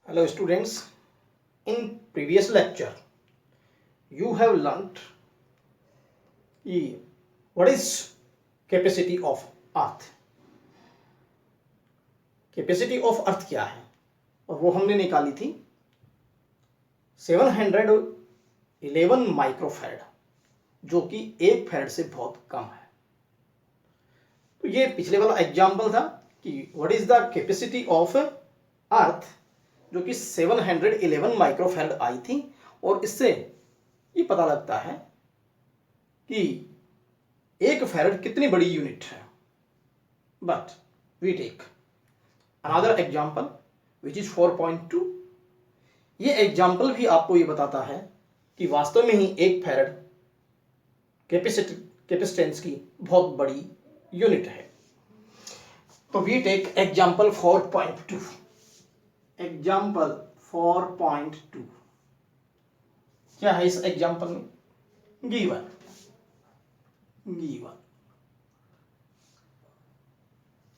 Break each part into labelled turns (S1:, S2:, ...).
S1: Hello students, in previous lecture you have learnt what is capacity of earth. Capacity of earth क्या है और वो हमने निकाली थी 711 माइक्रोफैरड, जो कि 1 फैरड से बहुत कम है। तो ये पिछले वाला एग्जाम्पल था कि what is the capacity of earth, जो कि 711 माइक्रोफैरड आई थी। और इससे ये पता लगता है कि 1 फैरड कितनी बड़ी यूनिट है। But we take another example which is 4.2। ये एग्जाम्पल भी आपको ये बताता है कि वास्तव में ही 1 फैरड कैपेसिटेंस की बहुत बड़ी यूनिट है। तो वी टेक एग्जाम्पल 4.2। एग्जाम्पल 4.2 क्या है इस एग्जाम्पल में? Given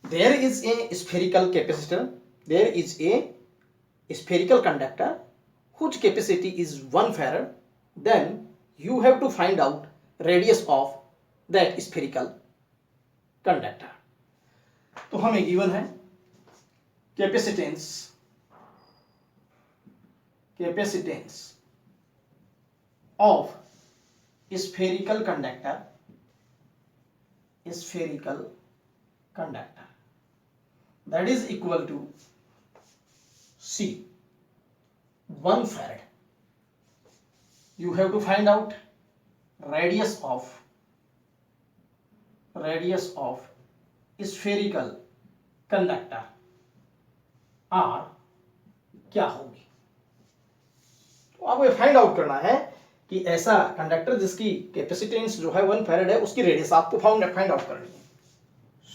S1: there is a spherical capacitor, there is a spherical conductor whose capacity is 1 farad. Then you have to find out radius of that spherical conductor. तो हमें given है capacitance of spherical conductor that is equal to C, 1 farad. You have to find out radius of spherical conductor R क्या होगी। तो आपको ये find out करना है कि ऐसा कंडक्टर जिसकी कैपेसिटेंस जो है 1 फैरड है, उसकी रेडियस आपको फाइंड आउट करनी है।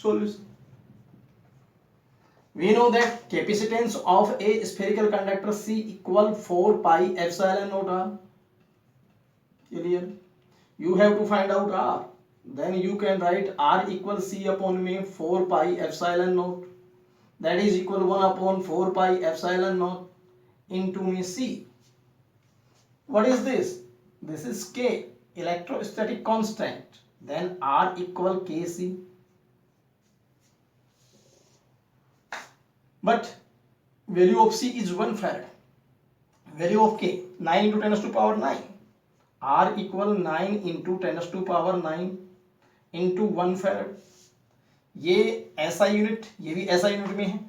S1: Solution. We know that capacitance of a spherical conductor C equal 4 pi epsilon naught R. Clear? You have to find out R. Then you can write R equal C upon में 4 pi epsilon naught. That is equal 1 upon 4 pi epsilon naught into में C. What is this? This is K, electrostatic constant. Then R equal Kc. But value of C is 1 farad. Value of K 9 into 10 to the power 9. R equal 9 into 10 to the power 9 into 1 farad. ये ऐसा unit, ये भी ऐसा unit में है।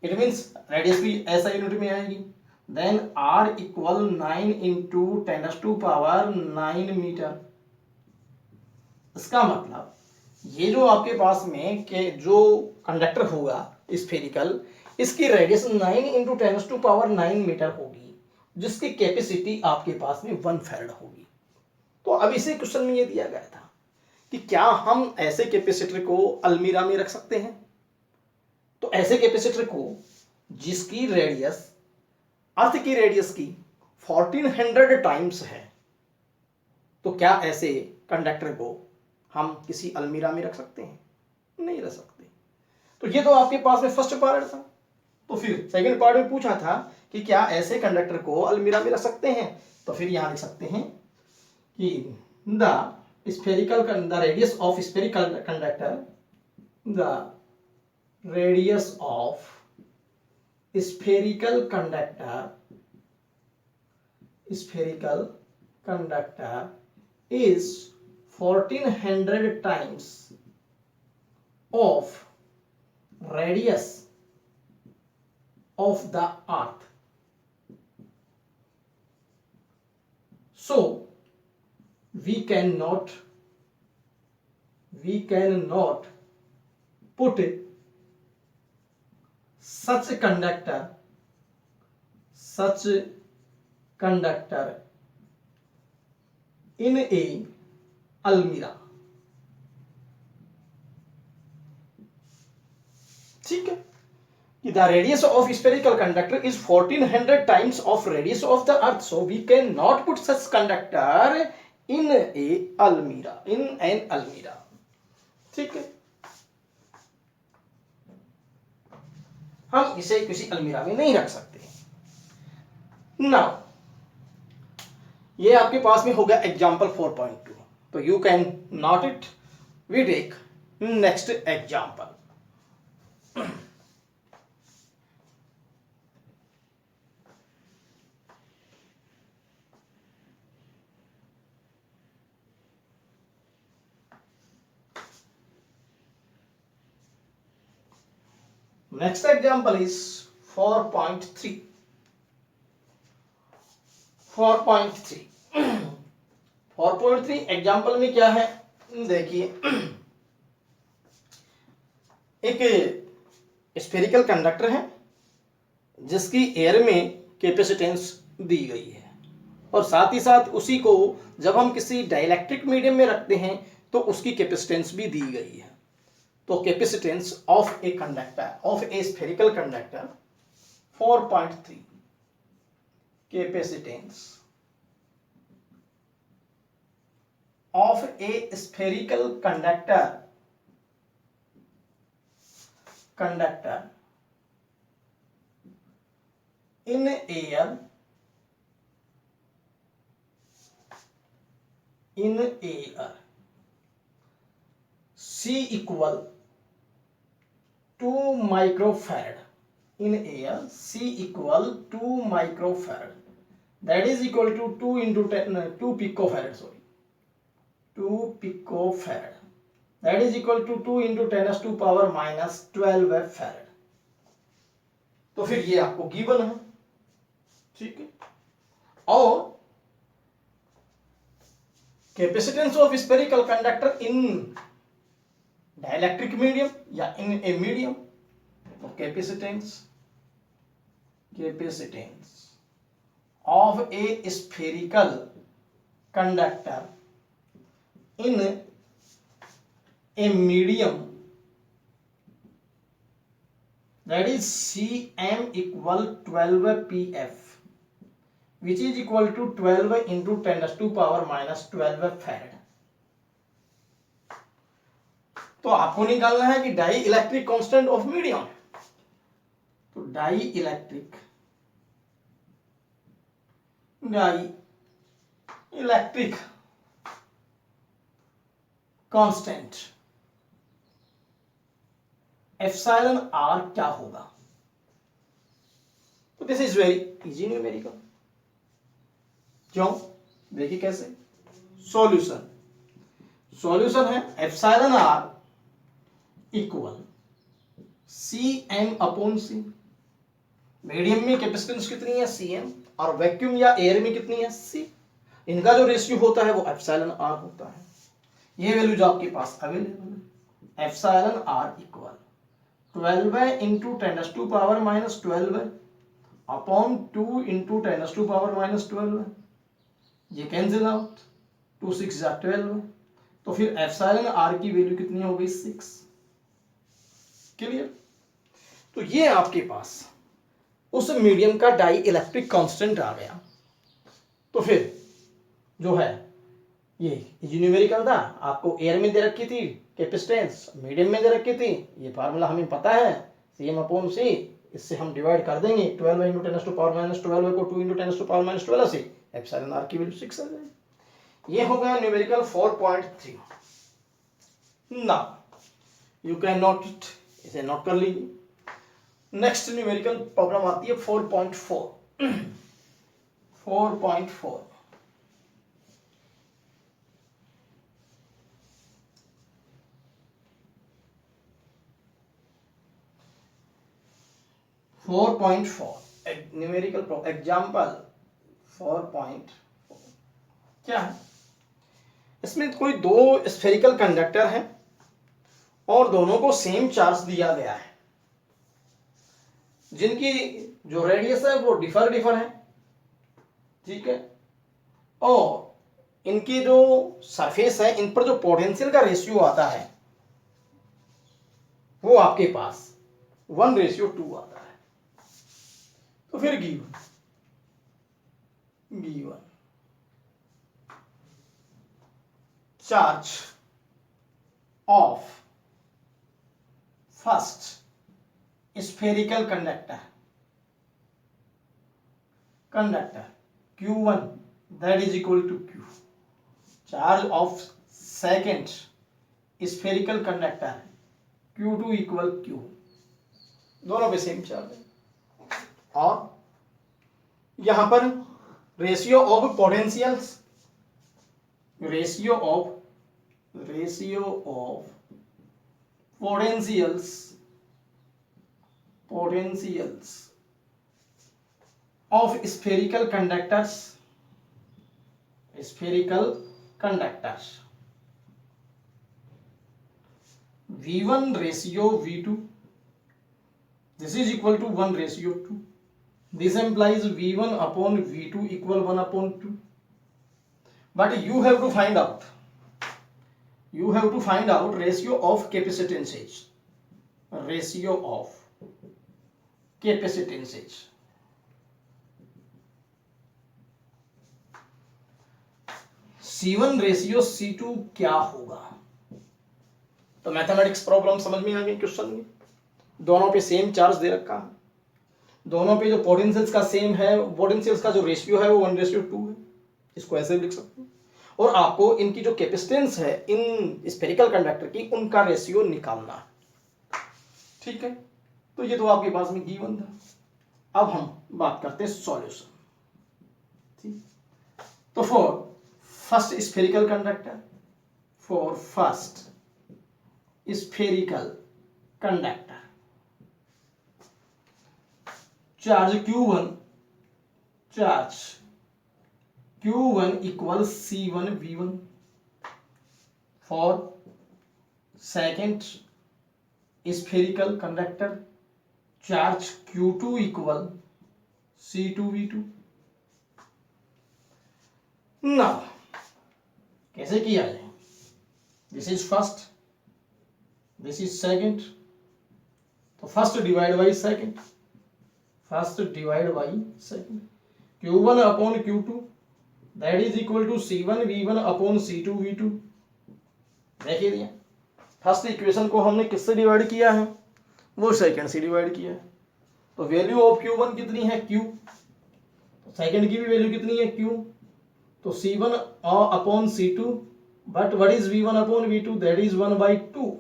S1: It means radius भी ऐसा unit में आएगी। Then R equal 9 into 10 to power 9 metre. इसका मतलब ये जो आपके पास में के जो कंडक्टर होगा स्फेरिकल, इसकी radius 9 into 10 to power 9 metre होगी, जिसकी कैपेसिटी आपके पास में 1 फैरड होगी। तो अब इसे क्वेश्चन में ये दिया गया था कि क्या हम ऐसे कैपेसिटर को अलमीरा में रख सकते हैं। तो ऐसे कैपेसिटर को जिसकी रेडियस अर्थ की रेडियस की 1400 टाइम्स है, तो क्या ऐसे कंडक्टर को हम किसी अलमीरा में रख सकते हैं? नहीं रख सकते। तो ये तो आपके पास में फर्स्ट पार्ट था। तो फिर सेकंड पार्ट में पूछा था कि क्या ऐसे कंडक्टर को अलमीरा में रख सकते हैं। तो फिर यहां लिख सकते हैं कि the radius of spherical conductor, the radius of spherical conductor is 1400 times of radius of the earth. So we cannot put such conductor in a अलमीरा। ठीक है कि the radius of spherical conductor is 1400 times of radius of the earth, so we can not put such conductor in an अलमीरा। ठीक है, हम इसे किसी अलमीरा में नहीं रख सकते। नाउ ये आपके पास में हो गया एग्जाम्पल 4.2, तो you can note it. We take next example. Next example is 4.3. 4.3 4.3 example में क्या है, देखिए. एक स्फेरिकल कंडक्टर है जिसकी एयर में कैपेसिटेंस दी गई है, और साथ ही साथ उसी को जब हम किसी डाइलेक्ट्रिक मीडियम में रखते हैं तो उसकी कैपेसिटेंस भी दी गई है. तो capacitance of a conductor, of A spherical conductor 4.3. Capacitance of A spherical conductor in air C equal 2 microfarad. In air C equal 2 microfarad, that is equal to 2 into 10 2 picofarad, sorry 2 picofarad, that is equal to 2 into 10 to power minus 12 farad. तो फिर ये आपको given है, ठीक है. और capacitance of spherical conductor in dielectric medium या इन a medium, तो capacitance of A spherical conductor in a medium, that is Cm equal 12 pf, which is equal to 12 into 10 to power minus 12 farad. तो आपको निकालना है कि dielectric constant of medium. तो dielectric constant epsilon R क्या होगा. तो this is very easy numerical. क्यों, देखिए कैसे. सॉल्यूशन है epsilon R equal Cm upon C. Medium में कैपेसिटेंस कितनी है Cm, और वैक्यूम या एयर में कितनी है C. इनका जो रेशियो होता है वो एप्सिलॉन आर होता है. ये वैल्यू जो आपके पास अवेलेबल है, epsilon R equal 12 into 10 to power minus 12 upon 2 into 10 to power minus 12. ये कैंसिल आउट, 2 6 जा 12. तो फिर एप्सिलॉन आर की वैल्यू कितनी हो गई 6. क्लियर. तो ये आपके पास उस मीडियम का डाई इलेक्ट्रिक कांस्टेंट आ गया. तो फिर जो है ये न्यूमेरिकल था, आपको एयर में दे रखी थी कैपेसिटेंस, मीडियम में दे रखी थी. ये फार्मूला हमें पता है Cm अपॉन C, इससे हम डिवाइड कर देंगे 12 इंटू 10 टू पावर माइनस 12 को 2 इंटू 10 टू पावर माइनस 12 से एप्सिलॉन आर की वैल्यू 6 आ जाएगी. ये हो गया numerical 4.3. Now you can note it, इसे नोट कर लीजिए. नेक्स्ट न्यूमेरिकल प्रॉब्लम आती है 4.4. 4.4 4.4 न्यूमेरिकल एग्जाम्पल 4.4 क्या है. इसमें कोई दो स्फेरिकल कंडक्टर है और दोनों को सेम चार्ज दिया गया है, जिनकी जो रेडियस है वो डिफर है, ठीक है. और इनकी जो सरफेस है, इन पर जो पोटेंशियल का रेशियो आता है वो आपके पास 1:2 आता है. तो फिर given charge of first spherical conductor q1 that is equal to q, charge of second spherical conductor q2 equal q, दोनों पे सेम चार्ज है। और यहां पर ratio of potentials, ratio of potentials of spherical conductors V1 ratio V2, this is equal to 1 ratio 2. This implies V1 upon V2 equal 1 upon 2. But you have to find out ratio of capacitances. C1 ratio C2 क्या होगा? तो mathematics problem समझ में आ गई question में। दोनों पे same charge दे रखा है, दोनों पे जो पोटेंशियल्स का सेम है, पोटेंशियल्स का जो रेशियो है वो 1:2 है, इसको ऐसे भी लिख सकते हैं। और आपको इनकी जो कैपेसिटेंस है इन स्फेरिकल कंडक्टर की, उनका रेशियो निकालना है। ठीक है, तो ये तो आपके पास में गिवन था। अब हम बात करते हैं सॉल्यूशन। ठीक, तो for first spherical conductor, charge Q1 equals C1 V1 for second spherical conductor, charge Q2 equal C2 V2। now कैसे किया जाए? This is first, this is second, तो first divide by second, Q1 upon Q2 that is equal to C1 V1 upon C2 V2। देखिए दिया, first equation को हमने किससे divide किया है? वो सेकंड से डिवाइड किया है। तो वैल्यू ऑफ Q1 कितनी है? Q। तो सेकंड की भी वैल्यू कितनी है? Q। तो C1 upon C2, but what is V1 upon V2? That is 1/2।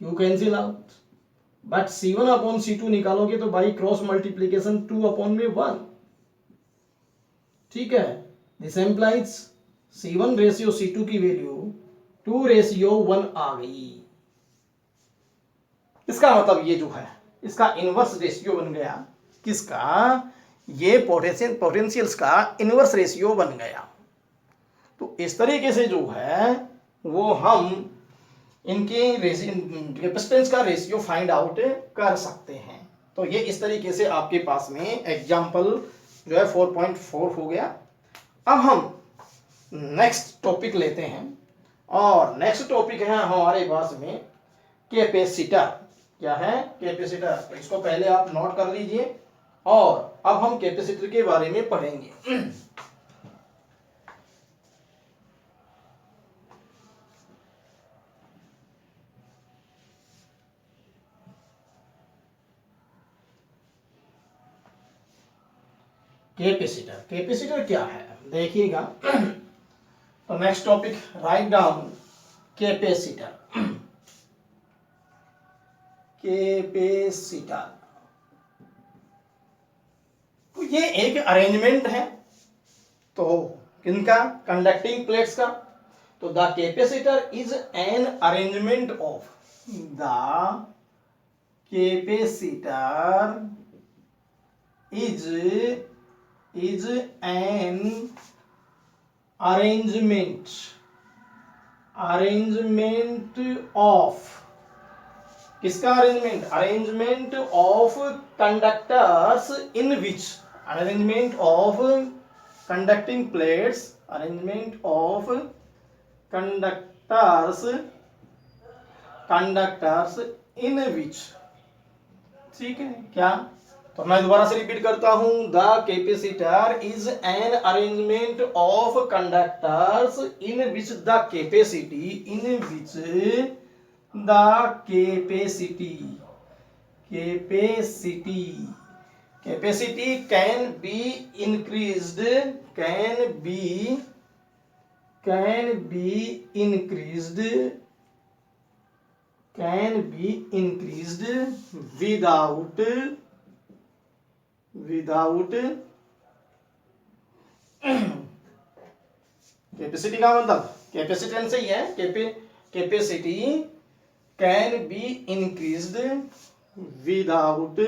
S1: Q cancel out, but C1 upon C2 निकालोगे तो बाई क्रॉस मल्टीप्लीकेशन 2 अपॉन में 1। ठीक है, this implies C1 ratio C2 की वैल्यू 2:1 आ गई। इसका मतलब ये जो है इसका इनवर्स रेशियो बन गया। किसका? ये पोटेंशियल्स का इनवर्स रेशियो बन गया। तो इस तरीके से जो है वो हम इनके कैपेसिटेंस का रेशियो फाइंड आउट कर सकते हैं। तो ये इस तरीके से आपके पास में एग्जाम्पल जो है 4.4 हो गया। अब हम नेक्स्ट टॉपिक लेते हैं, और नेक्स्ट टॉपिक है हमारे पास में कैपेसिटर। क्या है? कैपेसिटर। तो इसको पहले आप नोट कर लीजिए, और अब हम कैपेसिटर के बारे में पढ़ेंगे। कैपेसिटर क्या है देखिएगा। तो next topic, write down capacitor. तो ये एक अरेंजमेंट है, तो किनका? कंडक्टिंग प्लेट्स का। तो the capacitor is an arrangement of, the capacitor is an arrangement of, किसका arrangement? Arrangement of conductors in which, arrangement of conducting plates, arrangement of conductors in which. ठीक है क्या? तो मैं दोबारा से रिपीट करता हूं, the capacitor is an arrangement of conductors in which the capacity, capacity can be increased without capacity का मतलब कैपेसिटेंस ही है, capacity can be increased without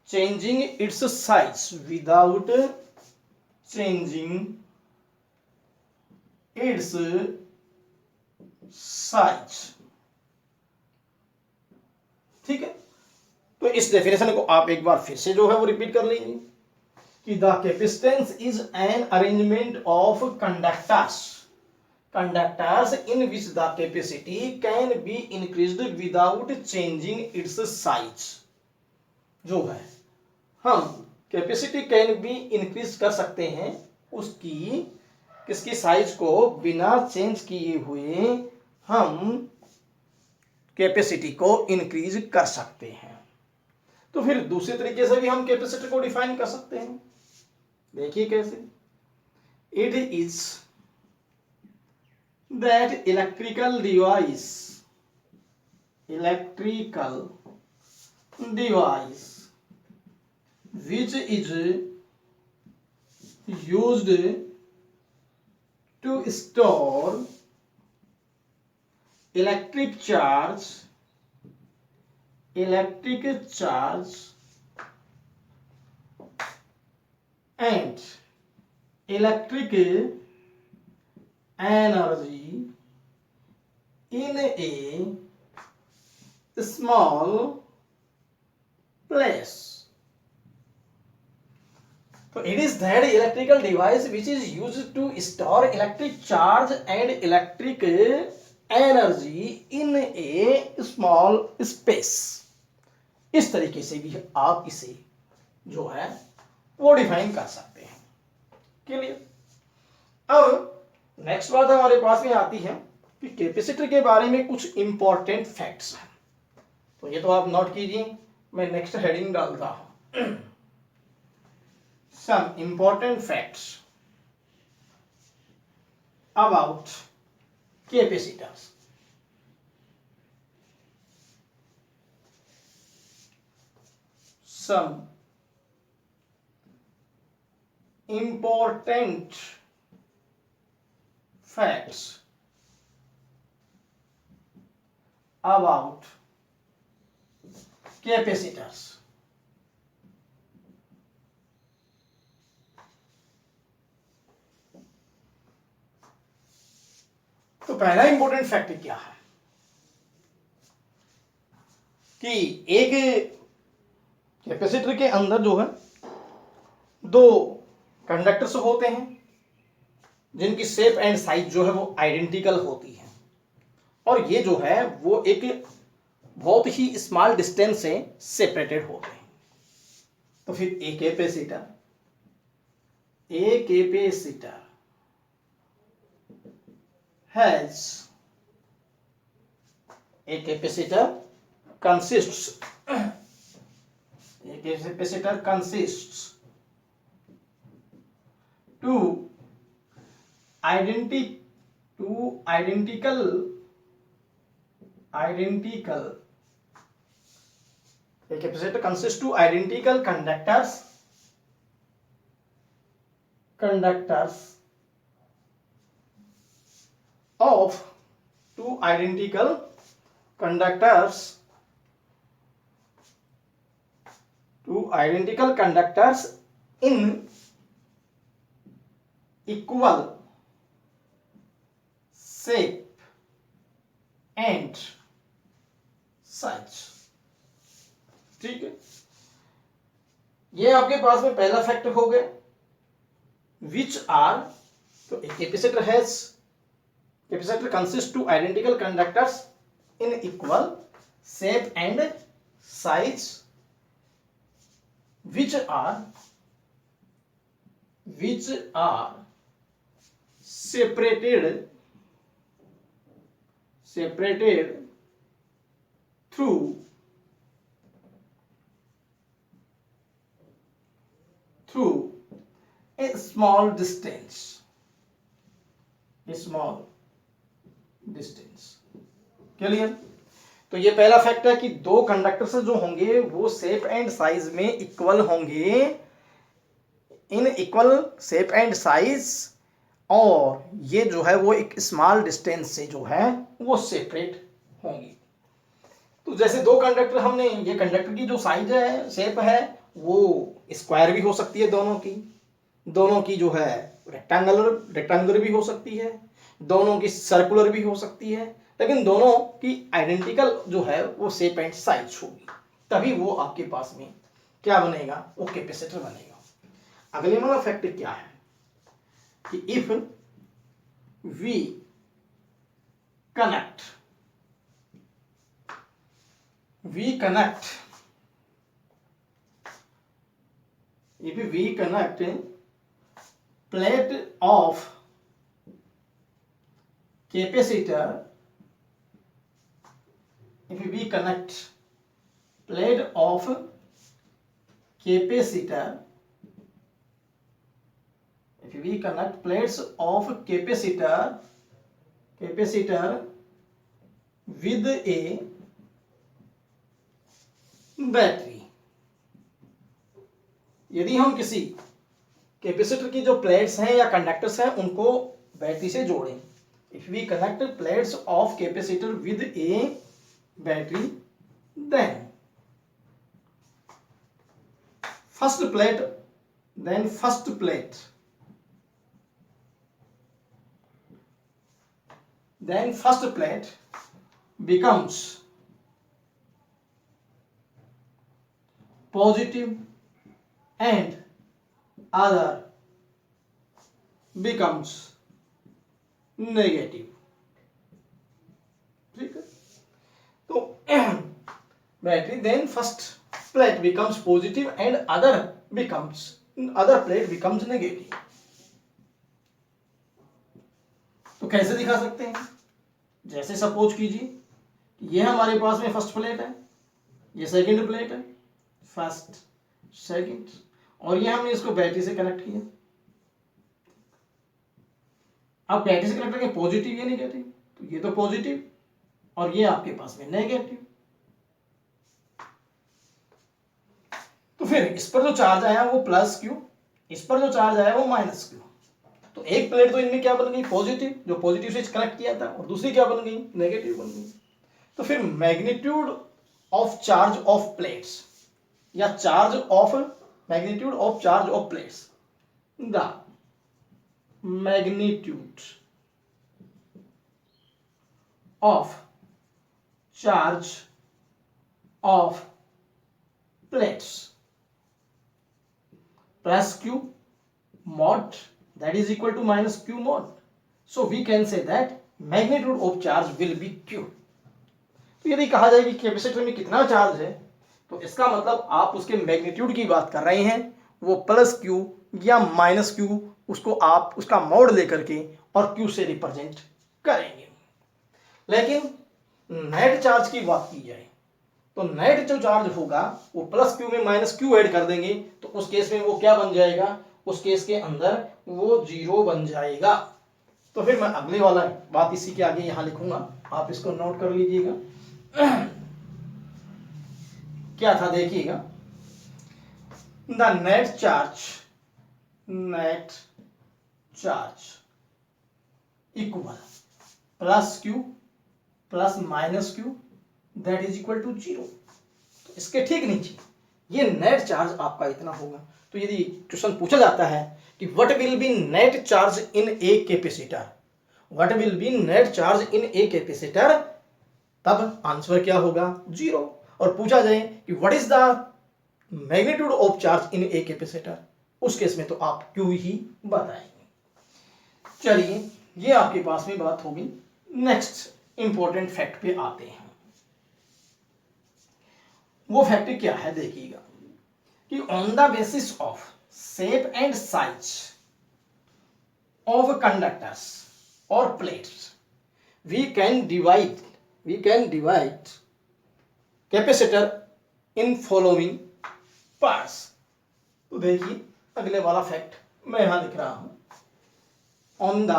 S1: changing its size, without changing its size। ठीक है, तो इस definition को आप एक बार फिर से जो है वो रिपीट कर लीजिए कि the capacitance is an arrangement of conductors in which the capacity can be increased without changing it's size. जो है हम कैपेसिटी कैन बी इंक्रीज कर सकते हैं उसकी किसकी साइज को बिना चेंज किए हुए हम कैपेसिटी को इंक्रीज कर सकते हैं। तो फिर दूसरे तरीके से भी हम कैपेसिटी को डिफाइन कर सकते हैं। देखिए कैसे, it is that electrical device which is used to store electric charge and electric energy in a small place। So it is that electrical device which is used to store electric charge and electric energy in a small space। इस तरीके से भी आप इसे जो है वो define कर सकते हैं। क्लियर। अब नेक्स्ट बात हमारे पास में आती है कि कैपेसिटर के बारे में कुछ इंपॉर्टेंट फैक्ट्स हैं। तो ये तो आप नोट कीजिए, मैं नेक्स्ट हेडिंग डालता हूं। Some important facts about capacitors। Some important facts about capacitors। तो पहला इंपॉर्टेंट फैक्ट क्या है कि एक कैपेसिटर के अंदर जो है दो कंडक्टर्स होते हैं जिनकी शेप एंड साइज जो है वो आइडेंटिकल होती है, और ये जो है वो एक बहुत ही स्मॉल डिस्टेंस से सेपरेटेड होते हैं। तो फिर एक capacitor has a capacitor consists two identical a capacitor consists two identical conductors of two identical conductors in equal shape and size। ठीक है, ये आपके पास में पहला फैक्ट हो गया। विच आर, तो एक capacitor consists two identical conductors in equal shape and size which are separated separated through a small distance, clear. तो ये पहला फैक्ट है कि दो कंडक्टर्स जो होंगे वो शेप एंड साइज में इक्वल होंगे, in equal shape and size, और ये जो है वो एक स्मॉल डिस्टेंस से जो है वो सेपरेट होंगी। तो जैसे दो कंडक्टर हमने, ये कंडक्टर की जो साइज है, शेप है, वो स्क्वायर भी हो सकती है, दोनों की जो है रेक्टेंगुलर भी हो सकती है, दोनों की सर्कुलर भी हो सकती है, लेकिन दोनों की आइडेंटिकल जो है वो शेप एंड साइज होगी, तभी वो आपके पास में क्या बनेगा, वो कैपेसिटर बनेगा। अगले वाला फैक्ट क्या है कि if we connect plate of capacitor, if we connect plate of capacitor, if we connect plates of capacitor with a battery, यदि हम किसी कैपेसिटर की जो प्लेट्स हैं या कंडक्टर्स हैं उनको बैटरी से जोड़ें, if we connect plates of capacitor with a battery, then first plate becomes positive and other becomes negative, ठीक है। तो battery, then first plate becomes positive and other plate becomes negative। तो कैसे दिखा सकते हैं, जैसे सपोज कीजिए ये हमारे पास में फर्स्ट प्लेट है, ये सेकंड प्लेट है, फर्स्ट सेकंड, और ये हमने इसको बैटरी से कनेक्ट किया। अब बैटरी से कनेक्ट करेंगे पॉजिटिव या नेगेटिव, तो ये तो पॉजिटिव और ये आपके पास में नेगेटिव। तो फिर इस पर जो चार्ज आया वो प्लस क्यू, इस पर जो चार्ज आया वो माइनस क्यू। तो एक प्लेट तो इनमें क्या बन गई, पॉजिटिव, जो पॉजिटिव से कनेक्ट किया था, और दूसरी क्या बन गई, नेगेटिव बन गई। तो फिर magnitude of charge of plates या magnitude of charge of plates, the magnitude of charge of plates plus q mod, that is equal to minus q mod, so we can say that magnitude of charge will be q। तो यदि कहा जाए कि capacitor में कितना charge है, तो इसका मतलब आप उसके मैग्नीट्यूड की बात कर रहे हैं, वो प्लस क्यू या माइनस क्यू, उसको आप उसका मोड लेकर के और क्यू से रिप्रेजेंट करेंगे। लेकिन नेट चार्ज की बात की जाए तो नेट जो चार्ज होगा वो प्लस क्यू में माइनस क्यू ऐड कर देंगे, तो उस केस में वो क्या बन जाएगा, उस केस के अंदर वो जीरो बन जाएगा। तो फिर मैं अगले वाला बात इसी के आगे यहां लिखूंगा, आप इसको नोट कर लीजिएगा। क्या था देखिएगा, the net charge equal plus Q plus minus Q that is equal to zero. तो इसके ठीक नीचे ये नेट चार्ज आपका इतना होगा। तो यदि क्वेश्चन पूछा जाता है कि what will be net charge in a capacitor, what will be net charge in a capacitor, तब आंसर क्या होगा, जीरो। और पूछा जाए कि what is the magnitude of charge in a capacitor, उस केस में तो आप क्यू ही बताएंगे। चलिए ये आपके पास में बात होगी। नेक्स्ट इंपॉर्टेंट फैक्ट पे आते हैं। वो फैक्ट क्या है देखिएगा कि on the basis of shape and size of conductors और plates we can divide capacitor in following parts. तो देखिए अगले वाला फैक्ट मैं यहां लिख रहा हूं, on the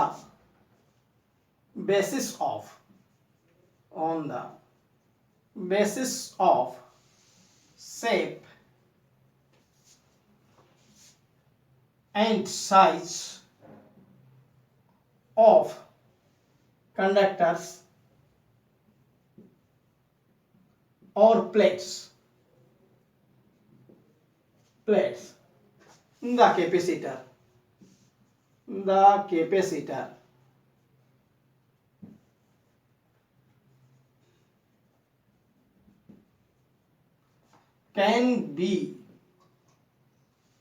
S1: basis of shape and size of conductors or plates the capacitor can be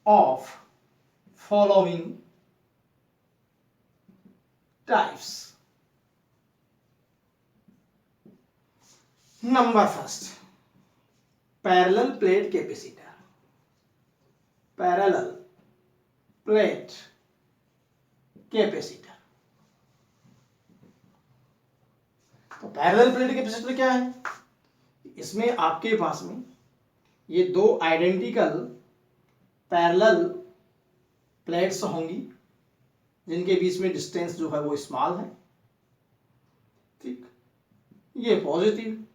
S1: of following types. Number first, parallel plate capacitor. तो पैरेलल प्लेट कैपेसिटर क्या है? इसमें आपके पास में ये दो आइडेंटिकल पैरेलल प्लेट्स होंगी जिनके बीच में डिस्टेंस जो है वो स्मॉल है, ठीक। ये पॉजिटिव,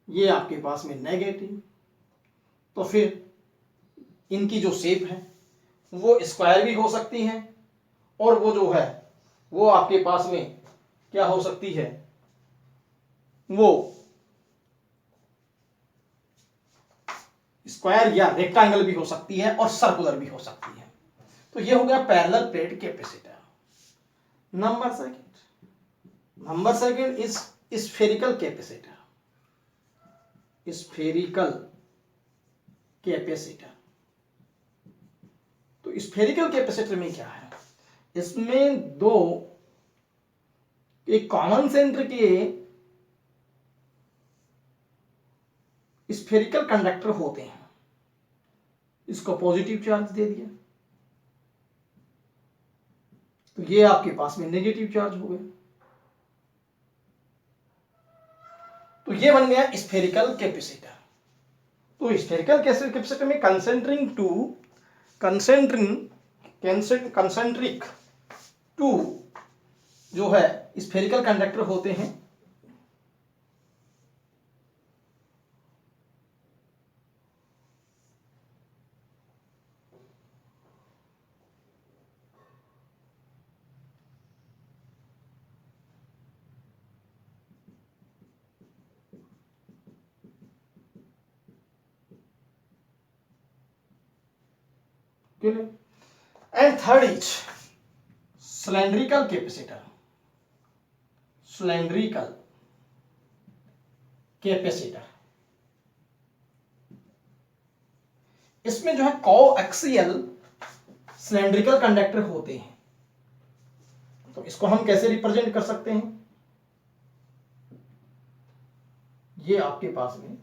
S1: ये आपके पास में नेगेटिव। तो फिर इनकी जो शेप है वो स्क्वायर भी हो सकती है और वो जो है वो आपके पास में क्या हो सकती है, वो स्क्वायर या रेक्टेंगल भी हो सकती है और सर्कुलर भी हो सकती है। तो ये हो गया parallel plate capacitor. Number second is spherical capacitor. तो स्फेरिकल कैपेसिटर में क्या है, इसमें दो एक कॉमन सेंटर के स्फेरिकल कंडक्टर होते हैं। इसको पॉजिटिव चार्ज दे दिया तो ये आपके पास में नेगेटिव चार्ज हो गया। तो ये बन गया स्फेरिकल कैपेसिटर। तो स्फेरिकल कैपेसिटर में कंसेंट्रिक टू जो है स्फेरिकल कंडक्टर होते हैं। And third is cylindrical capacitor. इसमें जो है कोएक्सियल सिलेंड्रिकल कंडक्टर होते हैं। तो इसको हम कैसे रिप्रेजेंट कर सकते हैं, ये आपके पास में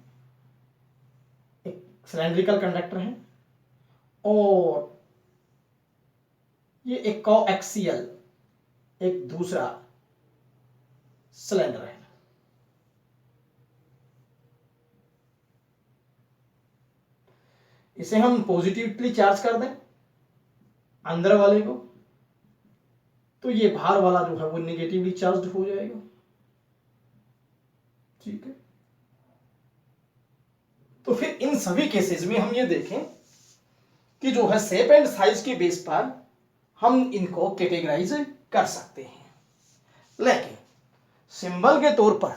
S1: एक सिलेंड्रिकल कंडक्टर है और ये एक कोएक्सियल एक दूसरा सिलेंडर है। इसे हम पॉजिटिवली चार्ज कर दें अंदर वाले को तो ये बाहर वाला जो है वो नेगेटिवली चार्ज हो जाएगा, ठीक है। तो फिर इन सभी केसेस में हम ये देखें कि जो है शेप एंड साइज के बेस पर हम इनको कैटेगराइज कर सकते हैं, लेकिन सिंबल के तौर पर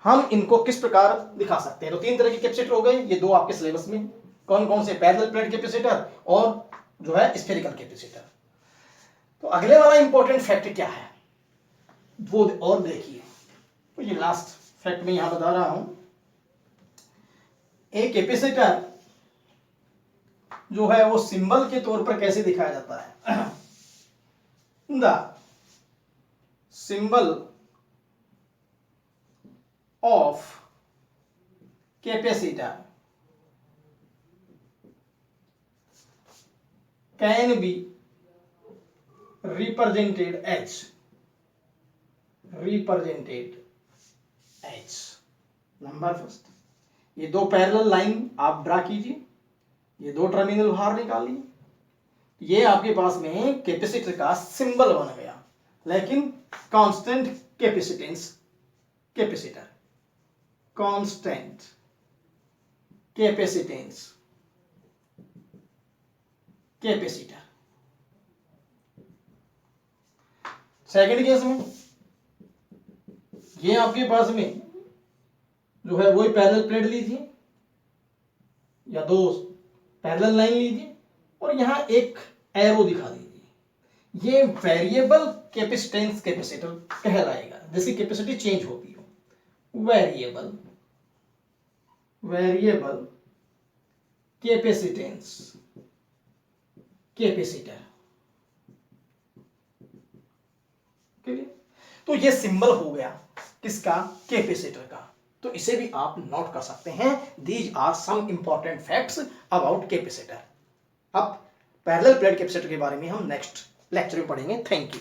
S1: हम इनको किस प्रकार दिखा सकते हैं। तो तीन तरह के कैपेसिटर हो गए, ये दो आपके सिलेबस में कौन कौन से, पैरेलल प्लेट कैपेसिटर और जो है स्फेरिकल कैपेसिटर। तो अगले वाला इंपॉर्टेंट फैक्ट क्या है वो और देखिए। तो ये लास्ट फैक्ट में यहां बता रहा हूं, एक कैपेसिटर जो है वो सिंबल के तौर पर कैसे दिखाया जाता है। The symbol of capacitor can be represented as represented as. Number first, ये दो पैरेलल लाइन आप ड्रा कीजिए, ये दो टर्मिनल बाहर निकालिए, ये आपके पास में कैपेसिटर का सिंबल बन गया, लेकिन constant capacitance, capacitor, constant capacitance, capacitor. Second case में ये आपके पास में जो है वही पैरेलल प्लेट लीजिए या दो पैरेलल लाइन लीजिए और यहां एक एरो दिखा दीजिए, ये वेरिएबल कैपेसिटेंस कैपेसिटर कहलाएगा, जैसे कैपेसिटी चेंज होती हो। Variable capacitance capacitor. तो ये सिंबल हो गया किसका, कैपेसिटर का। तो इसे भी आप नोट कर सकते हैं। These are some important facts about capacitor. अब पैरेलल प्लेट कैपेसिटर के बारे में हम नेक्स्ट लेक्चर में पढ़ेंगे। Thank you.